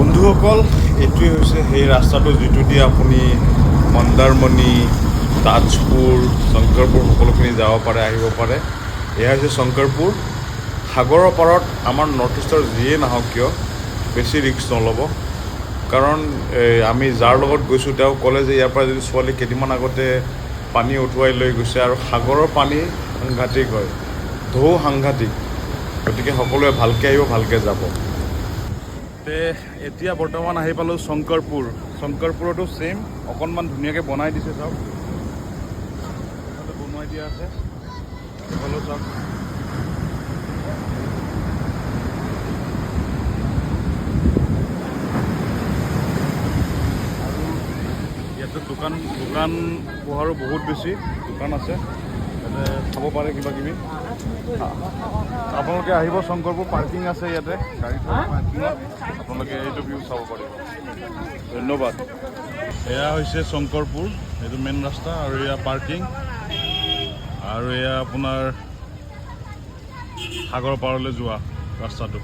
বন্ধুসকল, এইটোৱে হৈছে সেই ৰাস্তাটো যিটো দি আপুনি মন্দাৰমণি, তাজপুৰ, শংকৰপুৰ সকলোখিনি যাব পাৰে, আহিব পাৰে। এয়া হৈছে শংকৰপুৰ। সাগৰৰ পাৰত আমাৰ নৰ্থ ইষ্টৰ যিয়ে নাহক কিয় বেছি ৰিস্ক নল'ব, কাৰণ আমি যাৰ লগত গৈছোঁ তেওঁ ক'লে যে ইয়াৰ পৰা যদি ছোৱালী কেইদিনমান আগতে পানী উঠুৱাই লৈ গৈছে, আৰু সাগৰৰ পানী সাংঘাতিক হয়, ঢৌ সাংঘাতিক। গতিকে সকলোৱে ভালকৈ আহিব, ভালকৈ যাব। এতিয়া বৰ্তমান আহি পালোঁ শংকৰপুৰ। শংকৰপুৰতো ছেইম, অকণমান ধুনীয়াকৈ বনাই দিছে, চাওক বনাই দিয়া আছে, এইফালেও চাওক। আৰু ইয়াতে দোকান পোহাৰো বহুত বেছি দোকান আছে, ইয়াতে খাব পাৰে কিবা কিবি। আপোনালোকে আহিব শংকৰপুৰ, পাৰ্কিং আছে ইয়াতে, গাড়ী থোৱা পাৰ্কিঙত আপোনালোকে এইটো ভিউ চাব পাৰিব। ধন্যবাদ। এয়া হৈছে শংকৰপুৰ, এইটো মেইন ৰাস্তা, আৰু এয়া পাৰ্কিং, আৰু এয়া আপোনাৰ সাগৰ পাৰলৈ যোৱা ৰাস্তাটো।